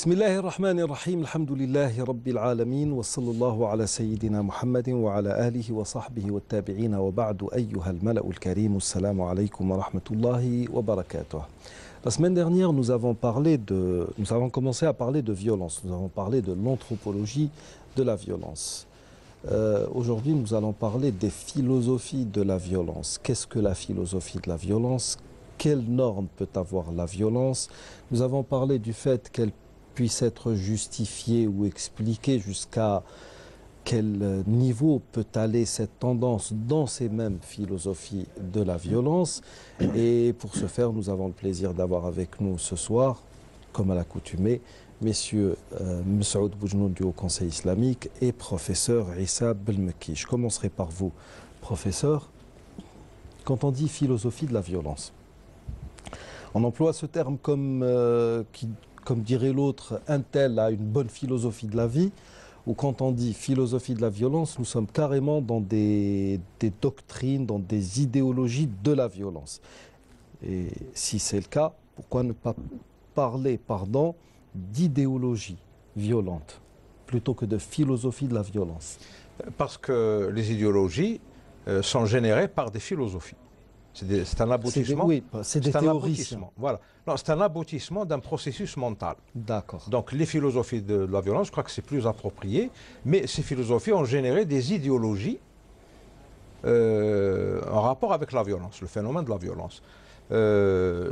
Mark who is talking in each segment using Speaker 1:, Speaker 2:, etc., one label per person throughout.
Speaker 1: بسم الله الرحمن الرحيم الحمد لله رب العالمين وصلى الله على سيدنا محمد وعلى آله وصحبه والتابعين وبعد أيها الملأ الكريم السلام عليكم ورحمة الله وبركاته. La semaine dernière, nous avons commencé à parler de violence. Nous avons parlé de l'anthropologie de la violence. Aujourd'hui, nous allons parler des philosophies de la violence. Qu'est-ce que la philosophie de la violence? Quelles normes peut avoir la violence? Nous avons parlé du fait qu'elle puisse être justifiée ou expliquée jusqu'à quel niveau peut aller cette tendance dans ces mêmes philosophies de la violence. Et pour ce faire, nous avons le plaisir d'avoir avec nous ce soir, comme à l'accoutumée, messieurs Moussaoud Boujnoun du Haut Conseil islamique et professeur Issa Belmeki. Je commencerai par vous, professeur. Quand on dit philosophie de la violence, on emploie ce terme comme dirait l'autre, un tel a une bonne philosophie de la vie, ou quand on dit philosophie de la violence, nous sommes carrément dans des doctrines, dans des idéologies de la violence. Et si c'est le cas, pourquoi ne pas parler, d'idéologie violente, plutôt que de philosophie de la violence?
Speaker 2: Parce que les idéologies sont générées par des philosophies. C'est un aboutissement.
Speaker 1: C'est des théories.
Speaker 2: Voilà. Non, c'est un aboutissement d'un processus mental.
Speaker 1: D'accord.
Speaker 2: Donc les philosophies de la violence, je crois que c'est plus approprié, mais ces philosophies ont généré des idéologies en rapport avec la violence, le phénomène de la violence.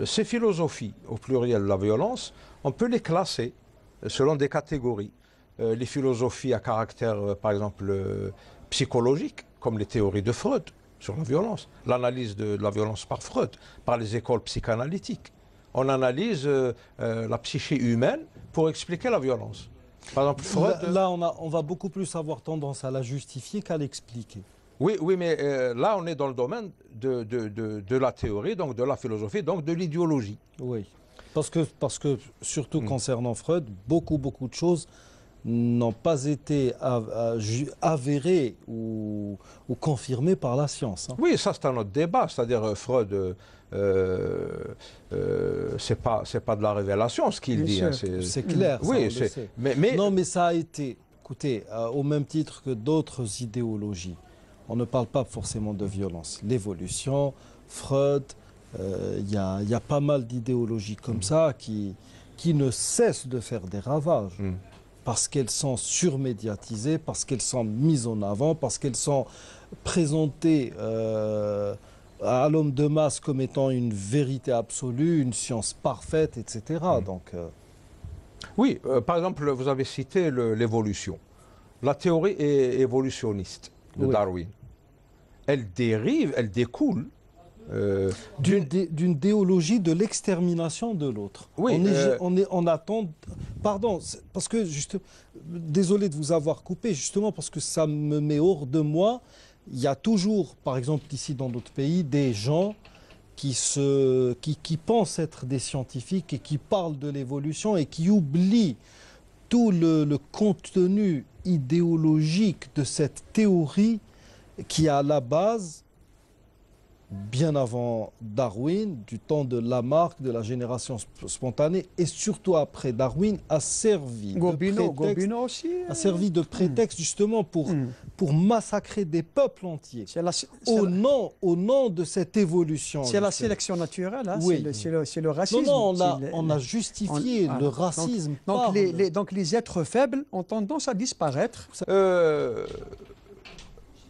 Speaker 2: Ces philosophies, au pluriel de la violence, on peut les classer selon des catégories. Les philosophies à caractère, par exemple, psychologique, comme les théories de Freud, sur la violence, l'analyse de la violence par Freud, par les écoles psychanalytiques. On analyse la psyché humaine pour expliquer la violence. Par exemple, Freud...
Speaker 1: Là, on va beaucoup plus avoir tendance à la justifier qu'à l'expliquer.
Speaker 2: Oui, mais là, on est dans le domaine de la théorie, donc de la philosophie, donc de l'idéologie.
Speaker 1: Oui, parce que surtout concernant Freud, beaucoup de choses n'ont pas été avérées ou confirmées par la science. Hein.
Speaker 2: Oui, ça c'est un autre débat, c'est-à-dire Freud, c'est pas de la révélation ce qu'il dit. Hein,
Speaker 1: c'est clair,
Speaker 2: oui,
Speaker 1: ça, Non, mais ça a été, écoutez, au même titre que d'autres idéologies. On ne parle pas forcément de violence. L'évolution, Freud, il y a pas mal d'idéologies comme ça qui ne cessent de faire des ravages. Parce qu'elles sont surmédiatisées, parce qu'elles sont mises en avant, parce qu'elles sont présentées à l'homme de masse comme étant une vérité absolue, une science parfaite, etc. Donc,
Speaker 2: oui, par exemple, vous avez cité l'évolution. La théorie évolutionniste de Darwin, elle découle
Speaker 1: d'une idéologie de l'extermination de l'autre.
Speaker 2: Oui,
Speaker 1: on attend... Pardon, parce que, désolé de vous avoir coupé, justement parce que ça me met hors de moi. Il y a toujours, par exemple ici dans d'autres pays, des gens qui pensent être des scientifiques et qui parlent de l'évolution et qui oublient tout le contenu idéologique de cette théorie qui a à la base, bien avant Darwin, du temps de Lamarck, de la génération spontanée, et surtout après Darwin, a servi de prétexte justement pour massacrer des peuples entiers. Au nom de cette évolution.
Speaker 3: C'est la sélection naturelle, hein,
Speaker 1: oui.
Speaker 3: C'est le racisme.
Speaker 1: Non, on a justifié le racisme.
Speaker 3: Donc les êtres faibles ont tendance à disparaître.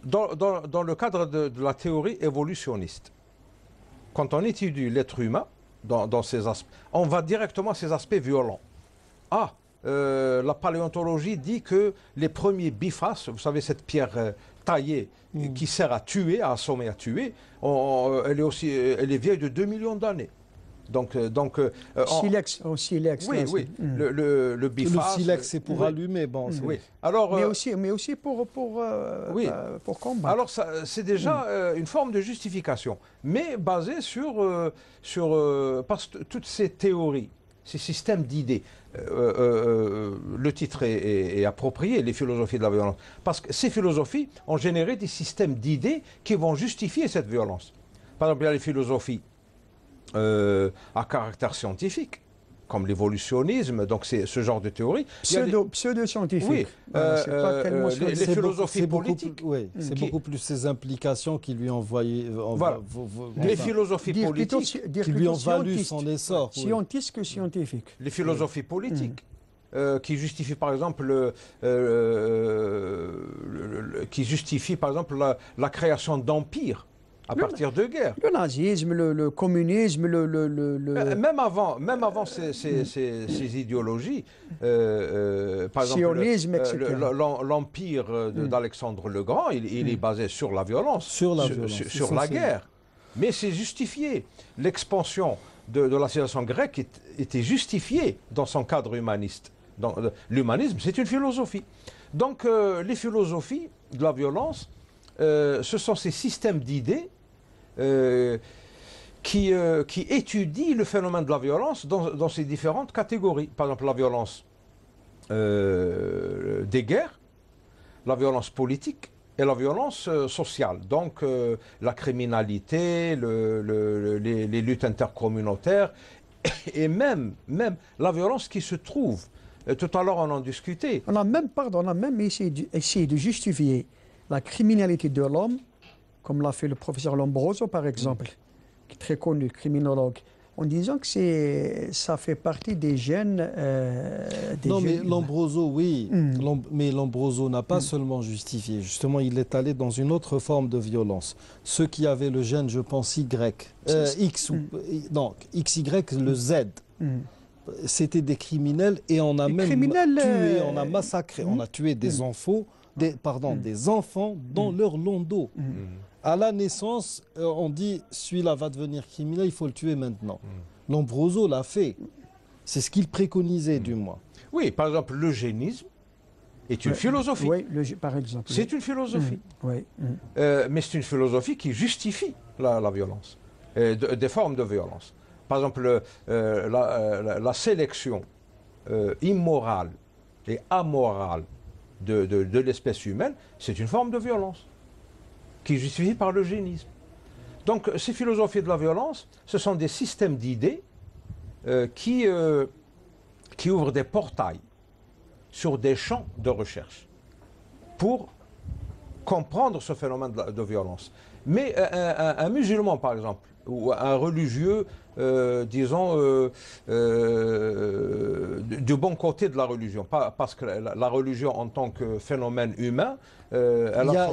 Speaker 2: Dans le cadre de la théorie évolutionniste, quand on étudie l'être humain dans ses aspects, on va directement à ses aspects violents. La paléontologie dit que les premiers bifaces, vous savez cette pierre taillée qui sert à tuer, à assommer, à tuer, elle est vieille de 2 millions d'années.
Speaker 3: Silex.
Speaker 2: Oui. Le biface.
Speaker 1: Le silex, c'est pour allumer. Bon,
Speaker 2: oui. Alors,
Speaker 3: mais aussi pour combattre.
Speaker 2: Alors, c'est déjà une forme de justification, mais basée parce que toutes ces théories, ces systèmes d'idées, le titre est approprié, les philosophies de la violence, parce que ces philosophies ont généré des systèmes d'idées qui vont justifier cette violence. Par exemple, il y a les philosophies à caractère scientifique, comme l'évolutionnisme, donc c'est ce genre de théorie. Il y a
Speaker 3: Pseudo-scientifique.
Speaker 2: Oui,
Speaker 3: C'est pas tellement
Speaker 2: les
Speaker 3: scientifique.
Speaker 2: philosophies politiques.
Speaker 1: Oui, c'est beaucoup plus ses implications qui lui ont envoyé.
Speaker 2: Voilà. Les philosophies politiques.
Speaker 1: Qui lui ont valu son essor. Oui.
Speaker 3: Scientiste que scientifique.
Speaker 2: Les philosophies politiques. Qui justifient par exemple la création d'empires à partir de guerres.
Speaker 3: Le nazisme, le communisme,
Speaker 2: Même avant ces idéologies, par exemple,
Speaker 3: sionisme, etc.
Speaker 2: l'empire d'Alexandre le Grand, il est basé sur la violence,
Speaker 1: sur la
Speaker 2: guerre. Mais c'est justifié. L'expansion de la civilisation grecque était justifiée dans son cadre humaniste. L'humanisme, c'est une philosophie. Donc, les philosophies de la violence, ce sont ces systèmes d'idées qui étudient le phénomène de la violence dans ses différentes catégories. Par exemple, la violence des guerres, la violence politique et la violence sociale. Donc, la criminalité, les luttes intercommunautaires et même la violence qui se trouve. Tout à l'heure, on en discutait.
Speaker 3: On a même essayé de justifier la criminalité de l'homme, comme l'a fait le professeur Lombroso, par exemple, qui est très connu, criminologue, en disant que ça fait partie des gènes.
Speaker 1: Mais Lombroso, oui. Mais Lombroso n'a pas seulement justifié. Justement, il est allé dans une autre forme de violence. Ceux qui avaient le gène, je pense, XY, le Z. C'était des criminels et on a tué, on a massacré, on a tué des enfants, des enfants dans leur landau. À la naissance, on dit celui-là va devenir criminel, il faut le tuer maintenant. Lombroso l'a fait. C'est ce qu'il préconisait, du moins.
Speaker 2: Oui, par exemple, l'eugénisme est une philosophie.
Speaker 3: Oui, par exemple.
Speaker 2: C'est une philosophie.
Speaker 3: Oui.
Speaker 2: Mais c'est une philosophie qui justifie la violence, des formes de violence. Par exemple, la sélection immorale et amorale de l'espèce humaine, c'est une forme de violence qui est justifiée par l'eugénisme. Donc, ces philosophies de la violence, ce sont des systèmes d'idées qui ouvrent des portails sur des champs de recherche pour comprendre ce phénomène de violence. Mais un musulman, par exemple, ou un religieux, disons, du bon côté de la religion. Pas parce que la religion en tant que phénomène humain, elle a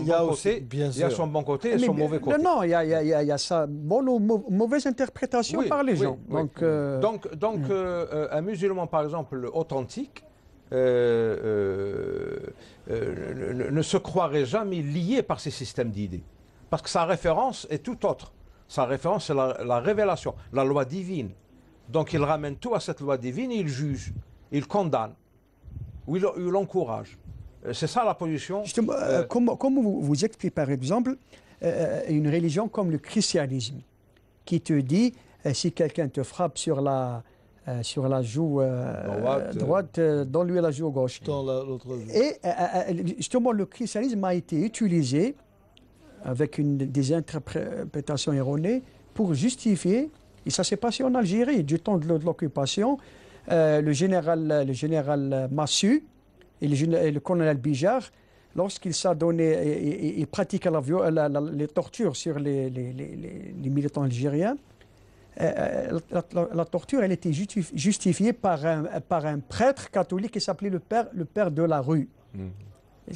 Speaker 2: son bon côté et son mauvais côté.
Speaker 3: Non, il y a sa bonne ou mauvaise interprétation par les gens.
Speaker 2: Oui. Donc, un musulman, par exemple, authentique, ne se croirait jamais lié par ces systèmes d'idées. Parce que sa référence est tout autre. Sa référence, c'est la révélation, la loi divine. Donc il ramène tout à cette loi divine et il juge, il condamne, ou il encourage. C'est ça la position.
Speaker 3: Justement, comment vous expliquez par exemple une religion comme le christianisme, qui te dit, si quelqu'un te frappe sur la joue droite, donne-lui la joue gauche.
Speaker 1: Dans l'autre joue.
Speaker 3: Et justement, le christianisme a été utilisé avec des interprétations erronées pour justifier, et ça s'est passé en Algérie, du temps de l'occupation, le général Massu et le colonel Bijar, lorsqu'ils s'adonnaient, ils pratiquaient les tortures sur les militants algériens, la torture, elle était justifiée par un prêtre catholique qui s'appelait le père de la rue.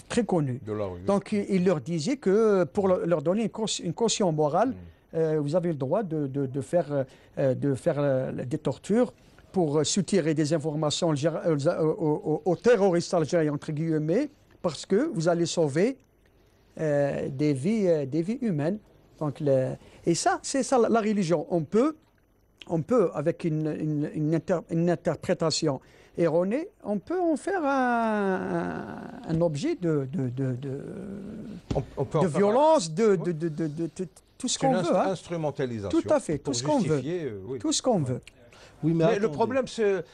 Speaker 3: Très connu. Donc il leur disait que pour leur donner une caution morale, vous avez le droit de faire des tortures pour soutirer des informations aux terroristes algériens, entre guillemets, parce que vous allez sauver des vies humaines. Donc, et ça, c'est ça la religion. On peut avec une interprétation erronée, on peut en faire un objet de violence, de tout ce qu'on veut.
Speaker 2: Instrumentalisation.
Speaker 3: Tout à fait, tout ce qu'on veut. Tout ce qu'on veut.
Speaker 1: Oui, mais
Speaker 2: le problème, c'est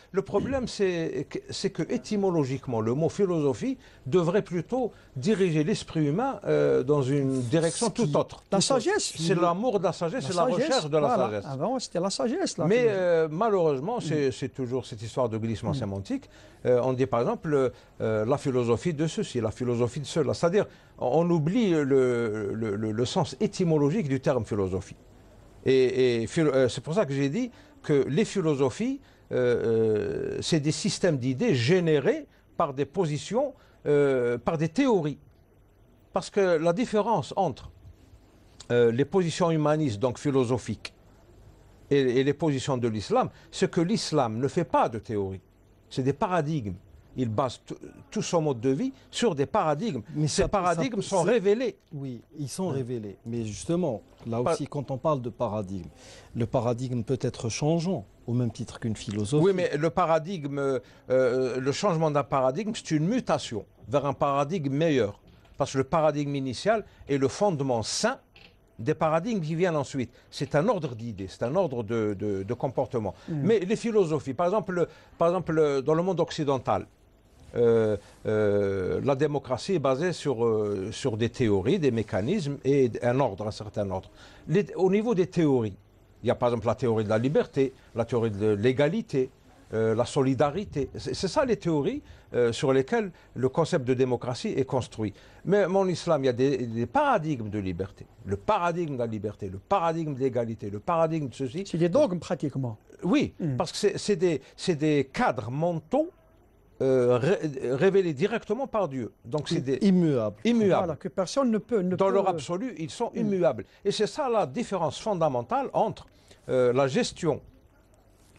Speaker 2: que étymologiquement, le mot philosophie devrait plutôt diriger l'esprit humain dans une direction tout autre.
Speaker 3: La sagesse.
Speaker 2: C'est l'amour de la sagesse, c'est la recherche de la sagesse.
Speaker 3: Avant, c'était la sagesse.
Speaker 2: Mais malheureusement, c'est toujours cette histoire de glissement sémantique. On dit par exemple la philosophie de ceci, la philosophie de cela. C'est-à-dire, on oublie le sens étymologique du terme philosophie. Et c'est pour ça que j'ai dit que les philosophies, c'est des systèmes d'idées générés par des positions, par des théories. Parce que la différence entre les positions humanistes, donc philosophiques, et les positions de l'islam, c'est que l'islam ne fait pas de théorie. C'est des paradigmes. Il base tout son mode de vie sur des paradigmes. Mais ces paradigmes sont révélés.
Speaker 1: Oui, ils sont révélés. Mais justement, là aussi, quand on parle de paradigme, le paradigme peut être changeant, au même titre qu'une philosophie.
Speaker 2: Oui, mais le paradigme, le changement d'un paradigme, c'est une mutation vers un paradigme meilleur. Parce que le paradigme initial est le fondement sain des paradigmes qui viennent ensuite. C'est un ordre d'idées, c'est un ordre de comportement. Mais les philosophies, par exemple, dans le monde occidental, la démocratie est basée sur des théories, des mécanismes et un certain ordre. Au niveau des théories, il y a par exemple la théorie de la liberté, la théorie de l'égalité, la solidarité. C'est ça les théories sur lesquelles le concept de démocratie est construit. Mais en islam, il y a des paradigmes de liberté. Le paradigme de la liberté, le paradigme de l'égalité, le paradigme de ceci.
Speaker 3: C'est des dogmes pratiquement.
Speaker 2: Oui, parce que c'est des cadres mentaux révélés directement par Dieu. Donc c'est des
Speaker 1: immuables.
Speaker 3: Voilà, que personne ne peut.
Speaker 2: Dans leur absolu, ils sont immuables. Et c'est ça la différence fondamentale entre la gestion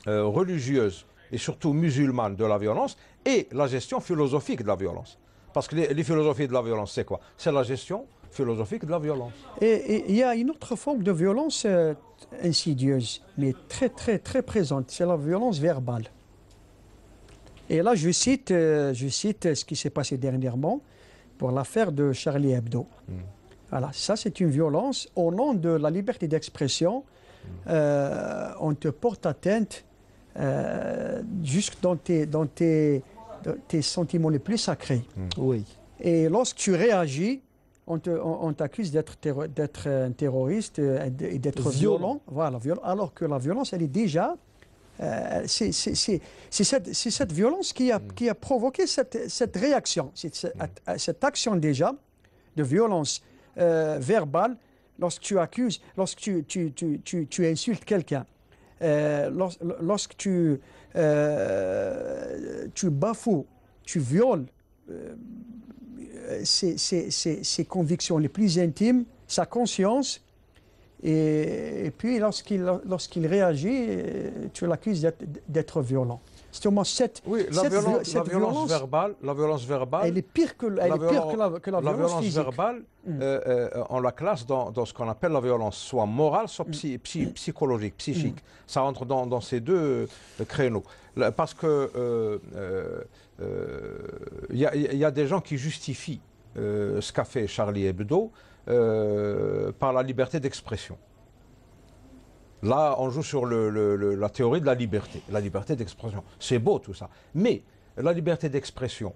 Speaker 2: religieuse et surtout musulmane de la violence et la gestion philosophique de la violence. Parce que les philosophies de la violence, c'est quoi? C'est la gestion philosophique de la violence.
Speaker 3: Et il y a une autre forme de violence insidieuse, mais très, très, très présente. C'est la violence verbale. Et là, je cite ce qui s'est passé dernièrement pour l'affaire de Charlie Hebdo. Voilà, ça, c'est une violence. Au nom de la liberté d'expression, on te porte atteinte jusque dans tes sentiments les plus sacrés.
Speaker 1: Oui.
Speaker 3: Et lorsque tu réagis, on t'accuse d'être un terroriste et d'être violent. Voilà, alors que la violence, elle est déjà... c'est cette violence qui a provoqué cette réaction, cette action déjà de violence verbale lorsque tu accuses, lorsque tu insultes quelqu'un, lorsque tu bafoues, tu violes ses convictions les plus intimes, sa conscience. Et puis, lorsqu'il réagit, tu l'accuses d'être violent. C'est au moins cette
Speaker 2: violence verbale,
Speaker 3: elle est pire que la violence physique.
Speaker 2: Verbale, on la classe dans ce qu'on appelle la violence, soit morale, soit psychologique, psychique. Ça rentre dans ces deux créneaux. Parce que y a des gens qui justifient ce qu'a fait Charlie Hebdo par la liberté d'expression. Là, on joue sur la théorie de la liberté d'expression. C'est beau tout ça. Mais la liberté d'expression,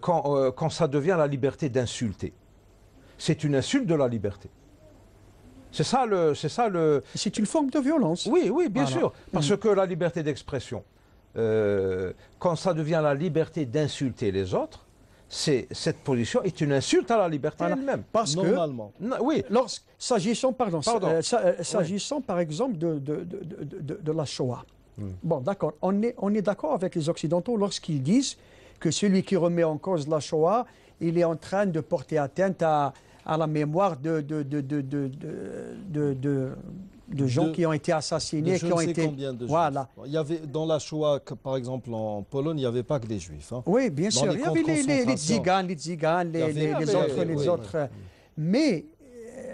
Speaker 2: quand ça devient la liberté d'insulter, c'est une insulte de la liberté.
Speaker 3: C'est une forme de violence.
Speaker 2: Oui, bien sûr. Parce que la liberté d'expression, quand ça devient la liberté d'insulter les autres, cette position est une insulte à la liberté elle-même.
Speaker 3: Parce
Speaker 1: normalement.
Speaker 3: Oui. S'agissant par exemple de la Shoah. Bon, d'accord. On est d'accord avec les Occidentaux lorsqu'ils disent que celui qui remet en cause la Shoah, il est en train de porter atteinte à la mémoire de gens qui ont été assassinés, qui ont été...
Speaker 1: Voilà. Il y avait dans la Shoah, par exemple en Pologne, il n'y avait pas que des Juifs. Hein.
Speaker 3: Oui, bien sûr. Il y avait les Tziganes, les autres. Mais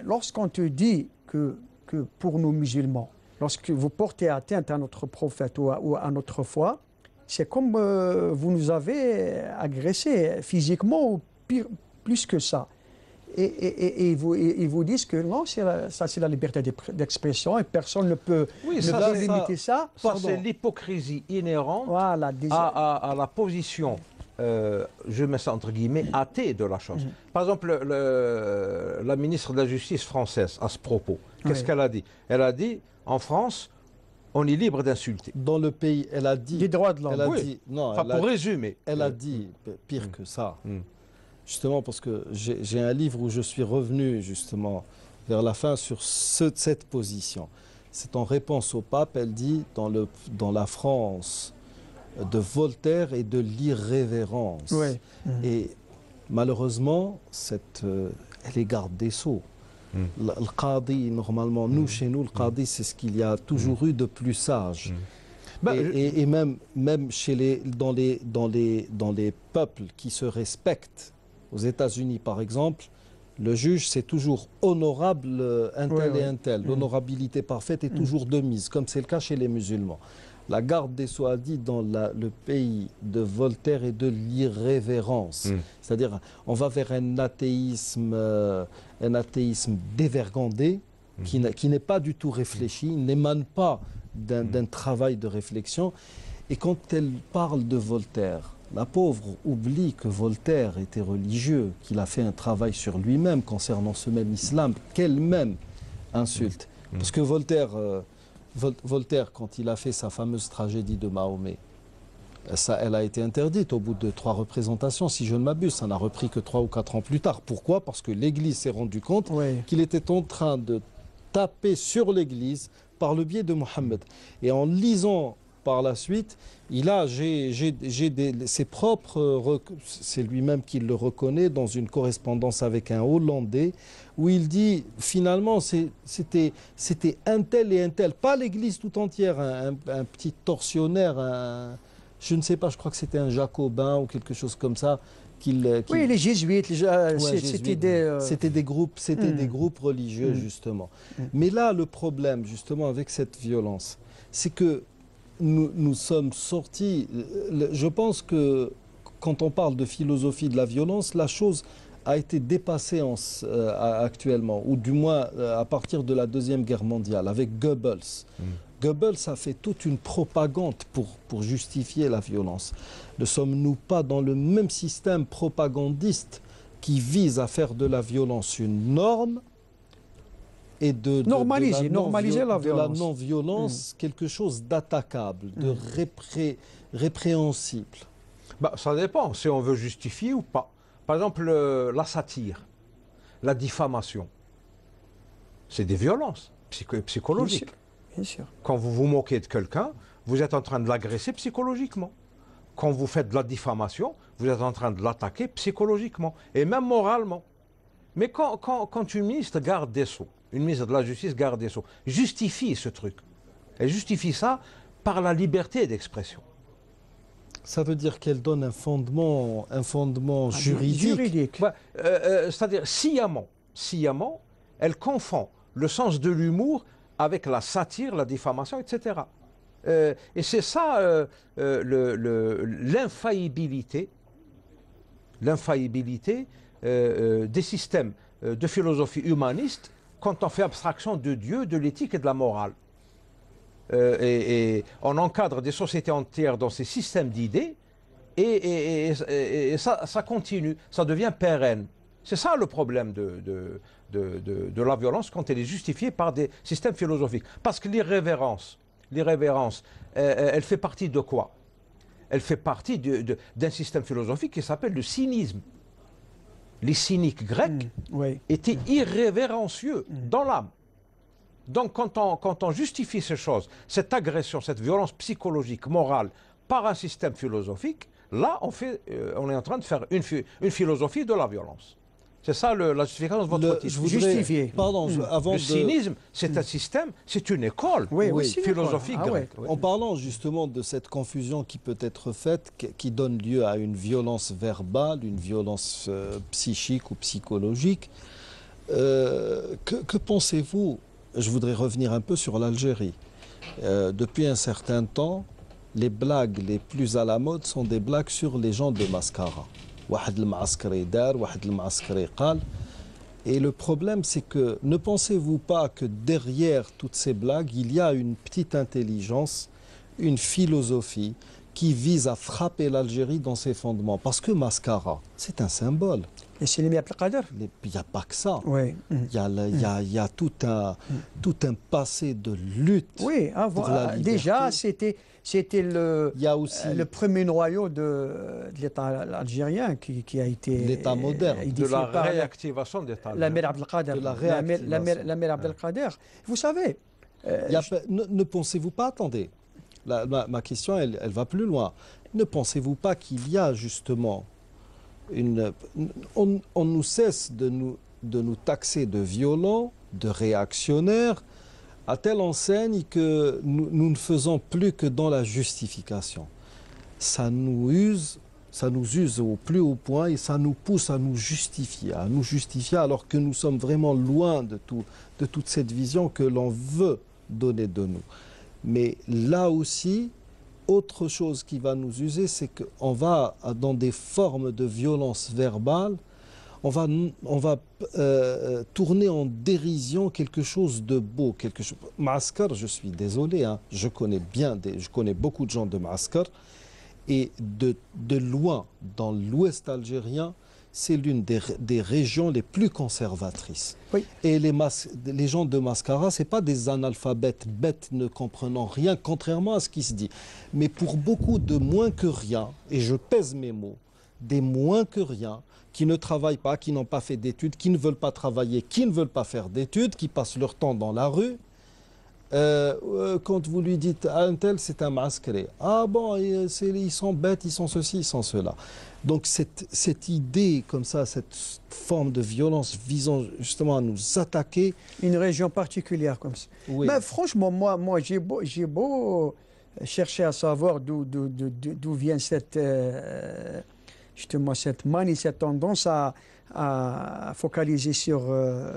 Speaker 3: lorsqu'on te dit que pour nous musulmans, lorsque vous portez atteinte à notre prophète ou à notre foi, c'est comme vous nous avez agressés physiquement ou plus que ça. Et ils vous disent que non, ça c'est la liberté d'expression et personne ne peut,
Speaker 2: oui,
Speaker 3: limiter ça.
Speaker 2: Ça c'est l'hypocrisie inhérente à la position, je mets ça entre guillemets, athée de la chose. Par exemple, la ministre de la Justice française, à ce propos, qu'est-ce qu'elle a dit? Elle a dit, en France, on est libre d'insulter.
Speaker 1: Dans le pays, elle a dit...
Speaker 3: Des droits de l'homme.
Speaker 1: Elle a dit, non,
Speaker 2: enfin, pour résumer.
Speaker 1: Elle a dit, pire que ça, justement parce que j'ai un livre où je suis revenu justement vers la fin sur cette position. C'est en réponse au pape, elle dit, dans la France de Voltaire et de l'irrévérence.
Speaker 3: Oui.
Speaker 1: Et malheureusement, elle est garde des sceaux. Le qadi, normalement, nous, chez nous, le qadi, c'est ce qu'il y a toujours eu de plus sage. Et même dans les peuples qui se respectent, aux États-Unis par exemple, le juge, c'est toujours honorable un tel et un tel. L'honorabilité parfaite est toujours de mise, comme c'est le cas chez les musulmans. La garde des Sceaux a dit dans le pays de Voltaire et de l'irrévérence. C'est-à-dire, on va vers un athéisme dévergondé, qui n'est pas du tout réfléchi, n'émane pas d'un travail de réflexion. Et quand elle parle de Voltaire, la pauvre oublie que Voltaire était religieux, qu'il a fait un travail sur lui-même concernant ce même islam qu'elle-même insulte. Parce que Voltaire, quand il a fait sa fameuse tragédie de Mahomet, elle a été interdite au bout de 3 représentations, si je ne m'abuse. Ça n'a repris que 3 ou 4 ans plus tard. Pourquoi? Parce que l'Église s'est rendue compte qu'il était en train de taper sur l'Église par le biais de Mohammed. Et en lisant par la suite, ses propres... C'est lui-même qui le reconnaît dans une correspondance avec un Hollandais, où il dit, finalement, c'était un tel et un tel, pas l'Église tout entière, un petit tortionnaire, je ne sais pas, je crois que c'était un jacobin ou quelque chose comme ça.
Speaker 3: Oui, les jésuites,
Speaker 1: c'était des groupes religieux, justement. Mais là, le problème, justement, avec cette violence, c'est que nous sommes sortis... Je pense que quand on parle de philosophie de la violence, la chose a été dépassée actuellement, ou du moins à partir de la Deuxième Guerre mondiale, avec Goebbels. Goebbels a fait toute une propagande pour justifier la violence. Ne sommes-nous pas dans le même système propagandiste qui vise à faire de la violence une norme et
Speaker 3: normaliser la violence.
Speaker 1: La non-violence quelque chose d'attaquable, de répréhensible?
Speaker 2: Ça dépend si on veut justifier ou pas. Par exemple, la satire, la diffamation, c'est des violences psychologiques.
Speaker 3: Bien sûr.
Speaker 2: Quand vous vous moquez de quelqu'un, vous êtes en train de l'agresser psychologiquement. Quand vous faites de la diffamation, vous êtes en train de l'attaquer psychologiquement et même moralement. Mais quand une ministre garde des Sceaux, une ministre de la Justice garde des Sceaux, justifie ce truc, elle justifie ça par la liberté d'expression.
Speaker 1: Ça veut dire qu'elle donne un fondement juridique.
Speaker 2: C'est-à-dire, sciemment, elle confond le sens de l'humour avec la satire, la diffamation, etc. Et c'est ça l'infaillibilité des systèmes de philosophie humaniste quand on fait abstraction de Dieu, de l'éthique et de la morale. Et on encadre des sociétés entières dans ces systèmes d'idées et ça continue, ça devient pérenne. C'est ça le problème de la violence quand elle est justifiée par des systèmes philosophiques. Parce que l'irrévérence, elle fait partie de quoi? Elle fait partie d'un système philosophique qui s'appelle le cynisme. Les cyniques grecs étaient irrévérencieux dans l'âme. Donc quand on justifie ces choses, cette agression, cette violence psychologique, morale, par un système philosophique, là on est en train de faire une philosophie de la violence. C'est ça la justification de votre titre.
Speaker 3: Justifier.
Speaker 1: Pardon,
Speaker 2: le cynisme, c'est un système, c'est une école philosophique grecque.
Speaker 1: En parlant justement de cette confusion qui peut être faite, qui donne lieu à une violence verbale, une violence psychique ou psychologique, que pensez-vous? Je voudrais revenir un peu sur l'Algérie. Depuis un certain temps, les blagues les plus à la mode sont des blagues sur les gens de Mascara. واحد المعسكري دار واحد المعسكري قال Et le problème, c'est que ne pensez-vous pas que derrière toutes ces blagues, il y a une petite intelligence, une philosophie qui vise à frapper l'Algérie dans ses fondements? Parce que Mascara, c'est un symbole.
Speaker 3: Et c'est les Abdelkader.
Speaker 1: Il n'y a pas que ça.
Speaker 3: Oui.
Speaker 1: Il y a tout un passé de lutte.
Speaker 3: Oui,
Speaker 1: pour la liberté.
Speaker 3: Déjà, c'était
Speaker 1: le
Speaker 3: premier noyau de l'État algérien qui a été
Speaker 1: l'État moderne,
Speaker 2: de la réactivation de l'État.
Speaker 3: La mère Abdelkader. La mère Abdelkader. Vous savez.
Speaker 1: Ne pensez-vous pas, attendez, ma question, elle va plus loin. Ne pensez-vous pas qu'il y a justement on nous cesse de nous taxer de violents, de réactionnaires, à telle enseigne que nous ne faisons plus que dans la justification. Ça nous use au plus haut point et ça nous pousse à nous justifier alors que nous sommes vraiment loin de toute cette vision que l'on veut donner de nous. Mais là aussi, autre chose qui va nous user, c'est qu'on va dans des formes de violence verbale, on va tourner en dérision quelque chose de beau, quelque chose. Maaskar, je suis désolé, hein, je connais beaucoup de gens de Maaskar, et de loin, dans l'ouest algérien, c'est l'une des régions les plus conservatrices.
Speaker 3: Oui.
Speaker 1: Et les gens de Mascara, ce n'est pas des analphabètes bêtes ne comprenant rien, contrairement à ce qui se dit. Mais pour beaucoup de moins que rien, et je pèse mes mots, des moins que rien, qui ne travaillent pas, qui n'ont pas fait d'études, qui ne veulent pas travailler, qui ne veulent pas faire d'études, qui passent leur temps dans la rue, quand vous lui dites ah, un tel c'est un masqueré, ah bon, ils sont bêtes, ils sont ceci, ils sont cela. Donc cette idée comme ça, cette forme de violence visant justement à nous attaquer.
Speaker 3: Une région particulière comme ça.
Speaker 1: Oui.
Speaker 3: Mais franchement, moi j'ai beau chercher à savoir d'où vient justement cette manie, cette tendance à focaliser sur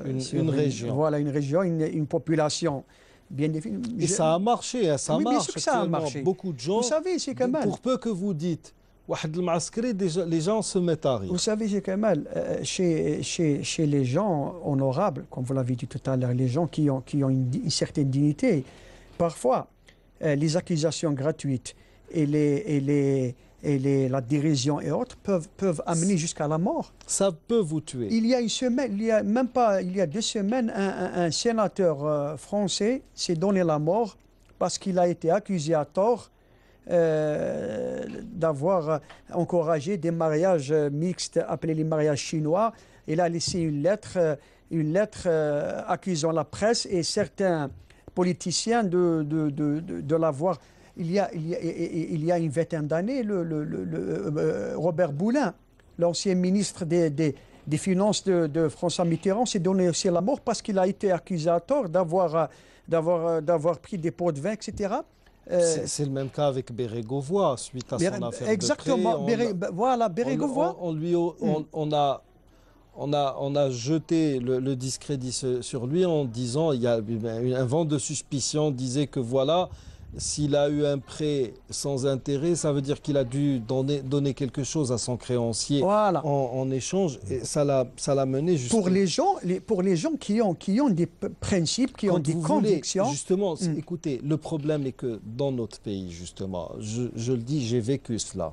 Speaker 1: une région.
Speaker 3: Voilà, une région, une population. Bien défini.
Speaker 1: Et ça a marché, ça
Speaker 3: oui,
Speaker 1: marche.
Speaker 3: Que ça a marché.
Speaker 1: Beaucoup de gens.
Speaker 3: Vous savez, c'est Kamal.
Speaker 1: Pour peu que vous dites, les gens se mettent à rire.
Speaker 3: Vous savez, c'est Kamal, chez les gens honorables, comme vous l'avez dit tout à l'heure, les gens qui ont une certaine dignité, parfois, les accusations gratuites et la dérision et autres peuvent amener jusqu'à la mort.
Speaker 1: Ça peut vous tuer.
Speaker 3: Il y a une semaine, il y a 2 semaines, un sénateur français s'est donné la mort parce qu'il a été accusé à tort d'avoir encouragé des mariages mixtes appelés les mariages chinois. Il a laissé une lettre accusant la presse et certains politiciens de l'avoir. Il y a une vingtaine d'années, Robert Boulin, l'ancien ministre des Finances de François Mitterrand, s'est donné aussi la mort parce qu'il a été accusé à tort d'avoir pris des pots de vin, etc.
Speaker 1: C'est le même cas avec Bérégovoy, suite à son affaire
Speaker 3: exactement,
Speaker 1: de prêt.
Speaker 3: Voilà, Bérégovoy.
Speaker 1: On a jeté le discrédit sur lui en disant, il y a un vent de suspicion, disait que voilà, s'il a eu un prêt sans intérêt, ça veut dire qu'il a dû donner quelque chose à son créancier
Speaker 3: voilà.
Speaker 1: en échange. Et ça l'a mené justement.
Speaker 3: Pour les gens qui ont des principes, qui ont des convictions.
Speaker 1: Justement, écoutez, le problème est que dans notre pays, justement, je le dis, j'ai vécu cela.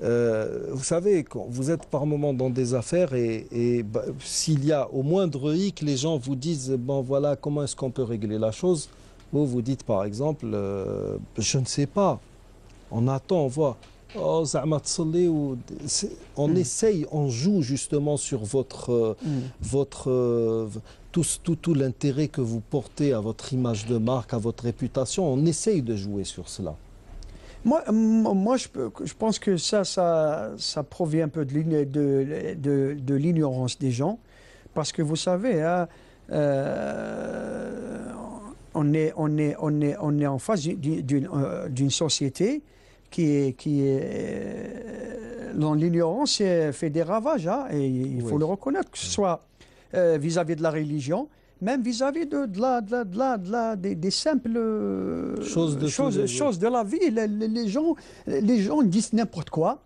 Speaker 1: Vous savez, quand vous êtes par moment dans des affaires et s'il y a au moindre hic, les gens vous disent, bon voilà, comment est-ce qu'on peut régler la chose? Vous dites par exemple, je ne sais pas, on attend, on voit, oh, on essaye, on joue justement sur tout l'intérêt que vous portez à votre image de marque, à votre réputation, on essaye de jouer sur cela.
Speaker 3: Moi je pense que ça provient un peu de l'ignorance des gens, parce que vous savez, hein, on est en face d'une société qui est dans l'ignorance fait des ravages, hein, et il faut le reconnaître, que ce soit vis-à-vis de la religion, même vis-à-vis des simples choses de la vie. Les gens disent n'importe quoi,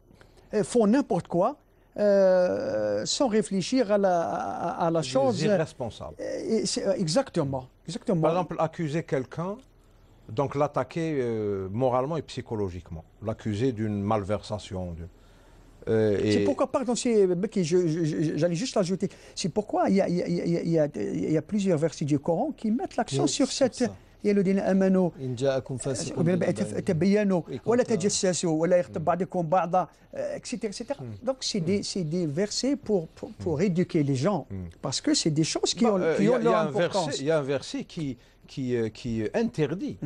Speaker 3: font n'importe quoi, sans réfléchir à la chose.
Speaker 2: Irresponsable.
Speaker 3: Exactement.
Speaker 2: Par exemple, accuser quelqu'un, donc l'attaquer moralement et psychologiquement, l'accuser d'une malversation.
Speaker 3: C'est pourquoi, pardon, j'allais juste ajouter, c'est pourquoi il y a plusieurs versets du Coran qui mettent l'accent sur cette. يا الذين آمنوا إن جاءكم فاسق تبينوا ولا تجسسوا ولا يغتب بعضكم بعضا etc. Donc c'est des versets pour éduquer les gens parce que c'est des choses qui ont leur importance.
Speaker 2: Il y a un verset qui interdit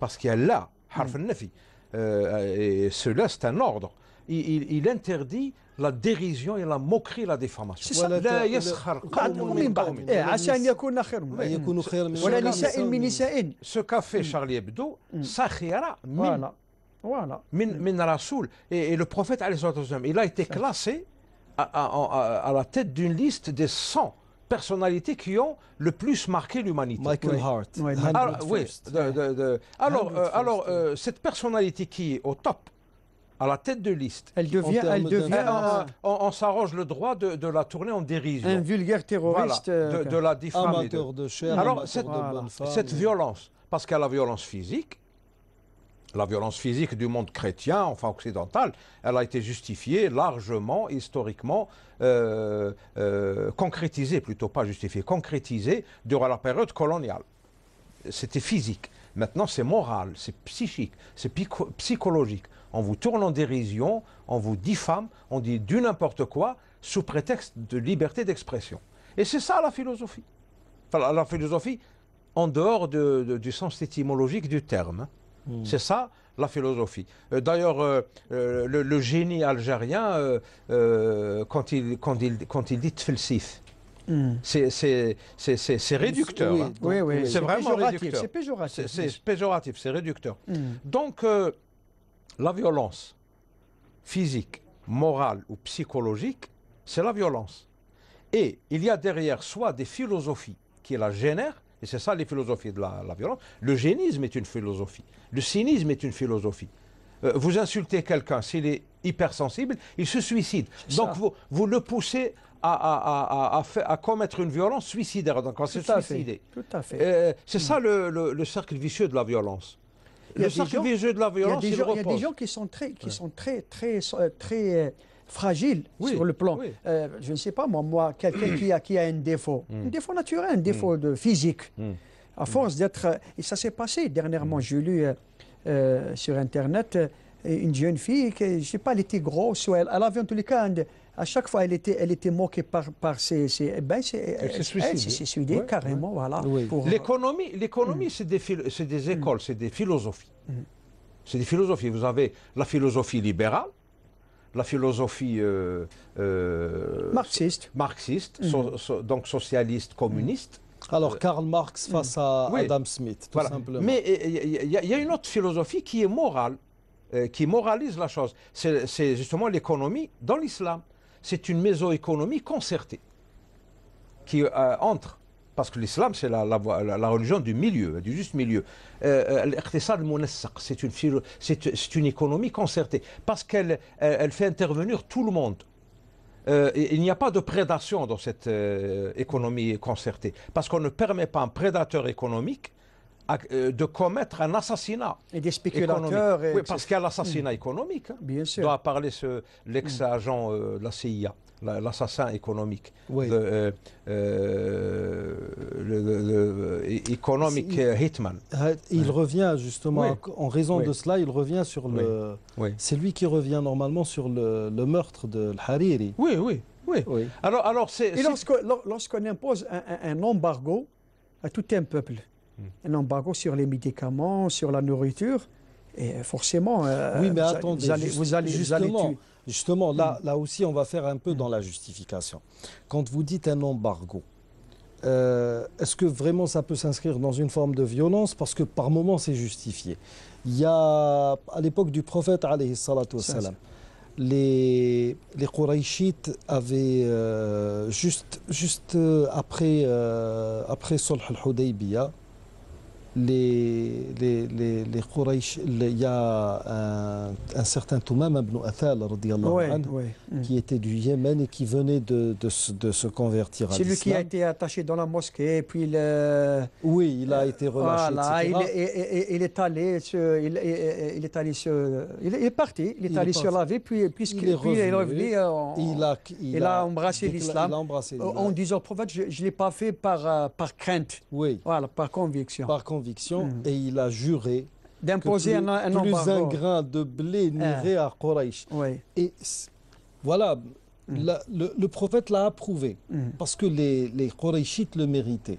Speaker 2: parce qu'il y a là harf al-nafi et cela c'est un ordre. Il interdit la dérision et la moquerie, la diffamation. لا يسخر قوم من قوم
Speaker 3: عسى أن يكون خير ولا نساء من نساء.
Speaker 2: Ce qu'a fait Charlie Hebdo, sakhira min Rasoul. Et le prophète, il a été classé à la tête d'une liste des 100 personnalités qui ont le plus marqué l'humanité.
Speaker 1: Michael Hart.
Speaker 2: Alors, cette personnalité qui est au top, à la tête de liste,
Speaker 3: elle devient
Speaker 2: on s'arroge le droit de la tourner en dérision.
Speaker 3: Un vulgaire terroriste.
Speaker 2: Voilà, de la diffamer.
Speaker 1: Amateur de chair,
Speaker 2: alors, cette violence, parce qu'il y a la violence physique du monde chrétien, enfin occidental, elle a été justifiée largement, historiquement, concrétisée, plutôt pas justifiée, concrétisée durant la période coloniale. C'était physique. Maintenant, c'est moral, c'est psychique, c'est psychologique. On vous tourne en dérision, on vous diffame, on dit du n'importe quoi sous prétexte de liberté d'expression. Et c'est ça la philosophie. Enfin, la philosophie en dehors du sens étymologique du terme. C'est ça la philosophie. D'ailleurs, le génie algérien, quand il dit tfelsif, c'est réducteur.
Speaker 3: Oui.
Speaker 2: C'est vraiment réducteur.
Speaker 3: C'est péjoratif.
Speaker 2: C'est péjoratif, c'est réducteur. Donc, la violence physique, morale ou psychologique, c'est la violence. Et il y a derrière soit des philosophies qui la génèrent, et c'est ça les philosophies de la violence. Le génisme est une philosophie. Le cynisme est une philosophie. Vous insultez quelqu'un, s'il est hypersensible, il se suicide. Donc vous le poussez à commettre une violence suicidaire, donc à se suicider.
Speaker 3: Tout à fait.
Speaker 2: C'est ça le cercle vicieux de la violence. Le cercle vicieux de la violence, il repose.
Speaker 3: Il y a des gens qui sont très fragiles sur le plan. Je ne sais pas, moi quelqu'un qui a un défaut naturel, un défaut de physique. À force d'être... Et ça s'est passé dernièrement, j'ai lu sur Internet une jeune fille, je ne sais pas, elle était grosse, elle avait en tous les cas... À chaque fois, elle était moquée par ses... elle s'est suicidée carrément, voilà.
Speaker 2: L'économie, c'est des écoles, c'est des philosophies. C'est des philosophies. Vous avez la philosophie libérale, la philosophie marxiste, donc socialiste, communiste.
Speaker 1: Alors, Karl Marx face à Adam Smith, tout simplement.
Speaker 2: Mais il y a une autre philosophie qui est morale, qui moralise la chose. C'est justement l'économie dans l'islam. C'est une mésoéconomie concertée qui entre, parce que l'islam c'est la religion du milieu, du juste milieu. C'est une économie concertée, parce qu'elle fait intervenir tout le monde. Il n'y a pas de prédation dans cette économie concertée, parce qu'on ne permet pas à un prédateur économique de commettre un assassinat.
Speaker 3: Et des spéculateurs.
Speaker 2: Oui, parce qu'il y a l'assassinat économique.
Speaker 3: Bien sûr.
Speaker 2: Doit parler l'ex-agent de la CIA, l'assassin économique.
Speaker 1: Oui.
Speaker 2: Economic hitman.
Speaker 1: Il revient justement, en raison de cela, il revient sur le... C'est lui qui revient normalement sur le meurtre de Hariri.
Speaker 2: Oui. Alors c'est...
Speaker 3: Et lorsqu'on impose un embargo à tout un peuple, un embargo sur les médicaments, sur la nourriture, et forcément,
Speaker 1: oui, mais attendez,
Speaker 3: vous allez tuer.
Speaker 1: Justement, là aussi, on va faire un peu dans la justification. Quand vous dites un embargo, est-ce que vraiment ça peut s'inscrire dans une forme de violence? Parce que par moments, c'est justifié. Il y a, à l'époque du prophète, alayhi salatu wassalam, les Qurayshites avaient, juste après Sulh al-Hudaybiyah, les Quraysh, il y a un certain Toumam ibn Athal qui était du Yémen et qui venait de se convertir à l'islam.
Speaker 3: C'est lui qui a été attaché dans la mosquée, et puis
Speaker 1: oui, il a été relâché,
Speaker 3: voilà,
Speaker 1: etc.
Speaker 3: il est allé il est parti, il est allé se laver, puis il est revenu, il a embrassé l'islam en disant au prophète, je ne l'ai pas fait par crainte,
Speaker 1: oui.
Speaker 3: Voilà, par conviction.
Speaker 1: Par conviction, et il a juré
Speaker 3: d'imposer un embargo.
Speaker 1: Plus un grain de blé n'irait à Quraysh.
Speaker 3: Oui.
Speaker 1: Et voilà, le prophète l'a approuvé, parce que les Qurayshites le méritaient.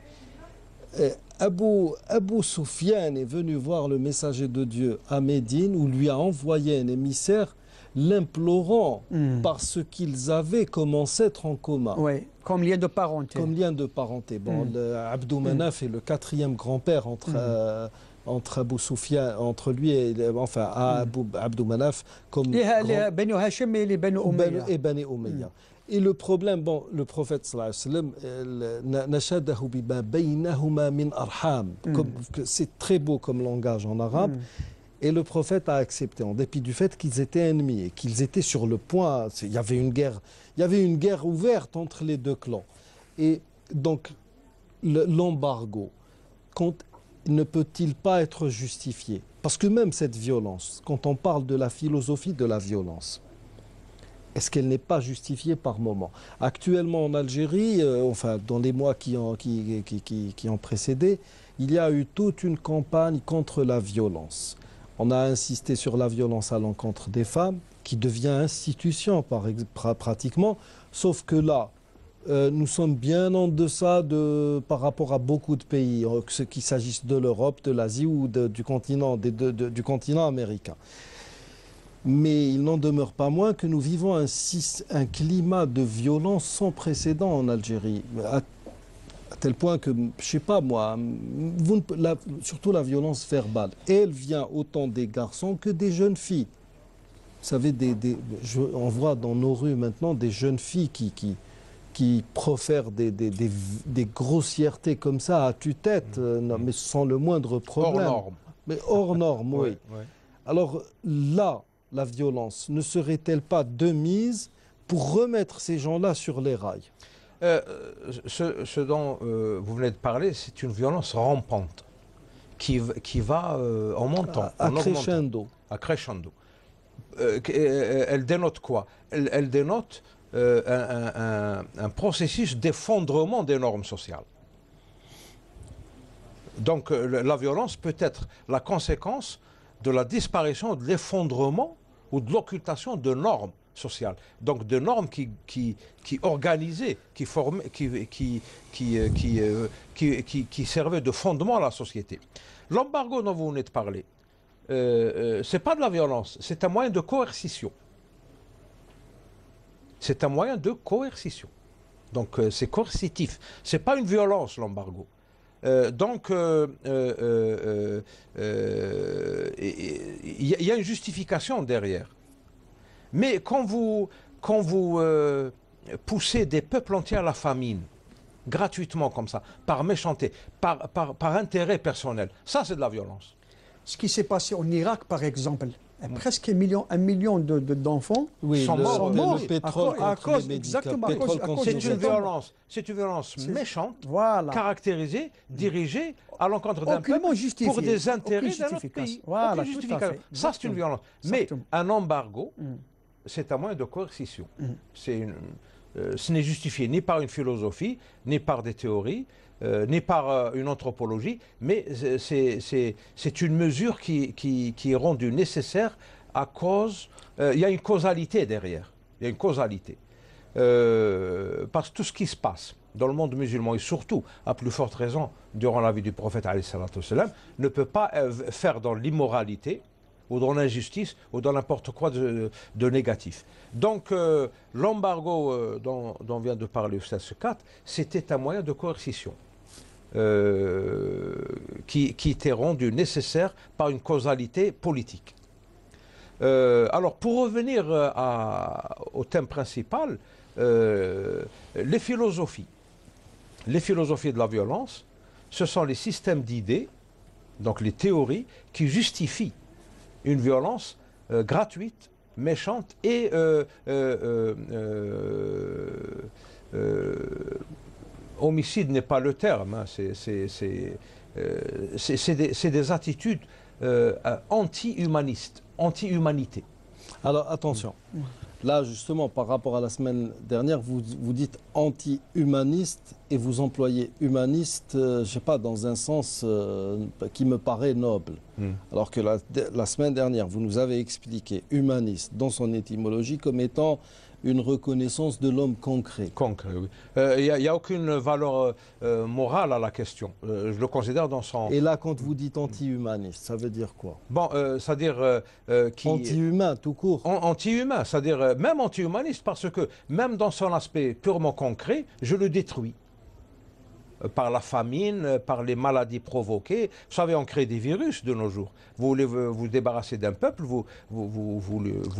Speaker 1: Abu Sufyan est venu voir le messager de Dieu à Médine, où lui a envoyé un émissaire l'implorant parce qu'ils avaient comme ancêtre en commun.
Speaker 3: Oui, comme lien de parenté.
Speaker 1: Comme lien de parenté. Bon, Abdou Manaf est le 4e grand-père entre Abu Sufyan, entre lui et Abdou Manaf, comme
Speaker 3: les Banu Hashim et les Banu Umayya.
Speaker 1: Et Banu Umayya. Et le problème, bon, le prophète sallallahu alayhi wa sallam, c'est très beau comme langage en arabe, et le prophète a accepté, en dépit du fait qu'ils étaient ennemis et qu'ils étaient sur le point, il y avait une guerre ouverte entre les deux clans. Et donc, l'embargo, ne peut-il pas être justifié? Parce que même cette violence, quand on parle de la philosophie de la violence, est-ce qu'elle n'est pas justifiée par moment? Actuellement en Algérie, dans les mois qui ont précédé, il y a eu toute une campagne contre la violence. On a insisté sur la violence à l'encontre des femmes, qui devient institution pratiquement, sauf que là, nous sommes bien en deçà par rapport à beaucoup de pays, qu'il s'agisse de l'Europe, de l'Asie ou du continent américain. Mais il n'en demeure pas moins que nous vivons un climat de violence sans précédent en Algérie. À tel point que, je ne sais pas moi, surtout la violence verbale, elle vient autant des garçons que des jeunes filles. Vous savez, on voit dans nos rues maintenant des jeunes filles qui profèrent des grossièretés comme ça à tue-tête, mais sans le moindre problème.
Speaker 2: Hors norme.
Speaker 1: Mais hors norme, oui.
Speaker 2: Ouais.
Speaker 1: Alors là, la violence ne serait-elle pas de mise pour remettre ces gens-là sur les rails?
Speaker 2: Ce dont vous venez de parler, c'est une violence rampante qui va en montant,
Speaker 1: en crescendo.
Speaker 2: À crescendo. Elle dénote quoi? Elle dénote un processus d'effondrement des normes sociales. Donc la violence peut être la conséquence de la disparition, de l'effondrement ou de l'occultation de normes sociales. Donc de normes qui organisaient, qui servaient de fondement à la société. L'embargo dont vous venez de parler, ce n'est pas de la violence, c'est un moyen de coercition. C'est un moyen de coercition. Donc c'est coercitif. Ce n'est pas une violence, l'embargo. Donc, il y a une justification derrière. Mais quand vous poussez des peuples entiers à la famine, gratuitement comme ça, par méchanceté, par intérêt personnel, ça c'est de la violence.
Speaker 3: Ce qui s'est passé en Irak, par exemple, presque un million d'enfants
Speaker 1: sont morts.
Speaker 3: Le pétrole à cause exactement.
Speaker 2: C'est une violence méchante,
Speaker 3: voilà,
Speaker 2: caractérisée, dirigée à l'encontre d'un peuple pour des intérêts d'un autre pays.
Speaker 3: Voilà,
Speaker 2: ça c'est une violence. Mais un embargo, c'est un moyen de coercition. Ce n'est justifié ni par une philosophie, ni par des théories, ni par une anthropologie, mais c'est une mesure qui est rendue nécessaire à cause... il y a une causalité derrière. Il y a une causalité. Parce que tout ce qui se passe dans le monde musulman, et surtout, à plus forte raison, durant la vie du prophète, ne peut pas faire dans l'immoralité, ou dans l'injustice, ou dans n'importe quoi de négatif. Donc, l'embargo dont vient de parler Oustaz Sekat, c'était un moyen de coercition qui était rendu nécessaire par une causalité politique. Alors, pour revenir au thème principal, les philosophies de la violence, ce sont les systèmes d'idées Donc les théories qui justifient une violence gratuite, méchante et homicide n'est pas le terme, hein, c'est des attitudes anti-humanistes, anti-humanité.
Speaker 1: Alors attention, là justement par rapport à la semaine dernière, vous dites anti-humaniste et vous employez humaniste, je ne sais pas, dans un sens qui me paraît noble. Alors que la semaine dernière, vous nous avez expliqué humaniste dans son étymologie comme étant une reconnaissance de l'homme concret.
Speaker 2: Concret, oui. Il n'y a aucune valeur morale à la question. Je le considère dans son...
Speaker 1: Et là, quand vous dites anti-humaniste, ça veut dire quoi?
Speaker 2: Bon, c'est-à-dire...
Speaker 1: anti-humain, tout court.
Speaker 2: Anti-humain, c'est-à-dire même anti-humaniste, parce que même dans son aspect purement concret, je le détruis. Par la famine, par les maladies provoquées. Vous savez, on crée des virus de nos jours. Vous voulez vous débarrasser d'un peuple, vous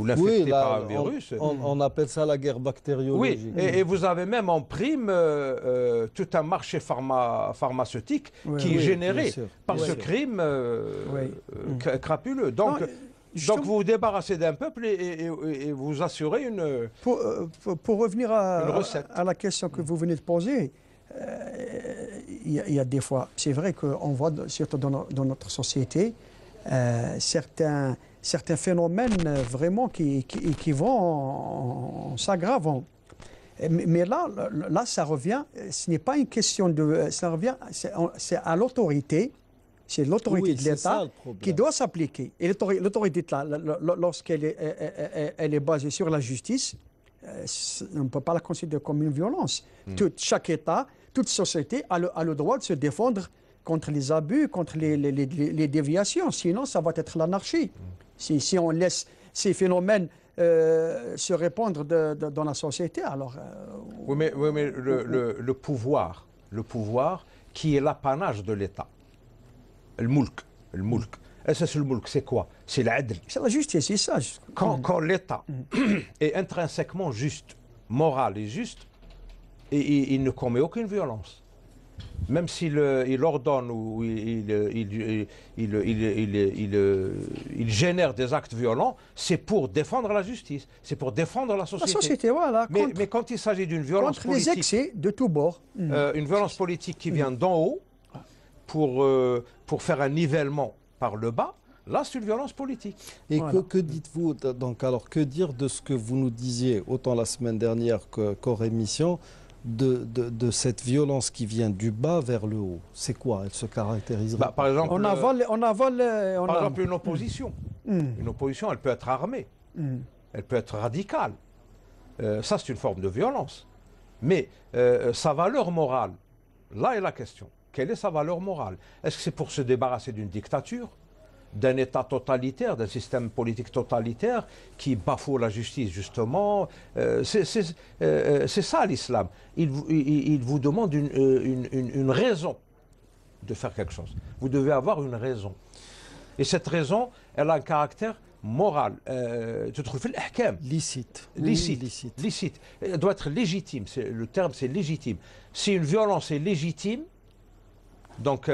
Speaker 2: l'infectez par un virus.
Speaker 1: On appelle ça la guerre bactériologique.
Speaker 2: Oui, et vous avez même en prime tout un marché pharmaceutique qui est généré par ce crime crapuleux. Donc vous vous débarrassez d'un peuple et vous assurez une
Speaker 3: Pour revenir à la question que vous venez de poser, il y a des fois, c'est vrai qu'on voit, surtout dans notre société, certains phénomènes vraiment qui vont en s'aggravant. Mais là, ça revient, ce n'est pas une question de... Ça revient, c'est à l'autorité, c'est l'autorité de l'État qui doit s'appliquer. Et l'autorité de l'État, lorsqu'elle est basée sur la justice, on ne peut pas la considérer comme une violence. Chaque État, toute société a le droit de se défendre contre les abus, contre les déviations. Sinon, ça va être l'anarchie. Si on laisse ces phénomènes se répandre dans la société, alors...
Speaker 2: Oui, mais le pouvoir qui est l'apanage de l'État, le mulk. Et c'est le mulk, c'est quoi? C'est l'adl.
Speaker 3: C'est la justice, c'est ça.
Speaker 2: Quand l'État est intrinsèquement juste, moral et juste, et il ne commet aucune violence. Même s'il ordonne ou il génère des actes violents, c'est pour défendre la justice, c'est pour défendre la société.
Speaker 3: La société, voilà.
Speaker 2: Mais quand il s'agit d'une violence
Speaker 3: contre
Speaker 2: politique...
Speaker 3: les excès de tous bords.
Speaker 2: Une violence politique qui vient d'en haut pour faire un nivellement par le bas, là, c'est une violence politique.
Speaker 1: Et voilà. Que dites-vous, donc, alors, que dire de ce que vous nous disiez, autant la semaine dernière qu'hors émission, de cette violence qui vient du bas vers le haut? C'est quoi? Elle se caractériserait
Speaker 2: par exemple,
Speaker 3: on avale
Speaker 2: par exemple, une opposition. Une opposition, elle peut être armée. Elle peut être radicale. Ça, c'est une forme de violence. Mais sa valeur morale, là est la question. Quelle est sa valeur morale? Est-ce que c'est pour se débarrasser d'une dictature, d'un État totalitaire, d'un système politique totalitaire qui bafoue la justice, justement? C'est ça l'islam. Il vous demande une raison de faire quelque chose. Vous devez avoir une raison. Et cette raison, elle a un caractère moral. Tu trouves l'ahkam.
Speaker 1: Licite.
Speaker 2: Licite. Elle doit être légitime. Le terme, c'est légitime. Si une violence est légitime, donc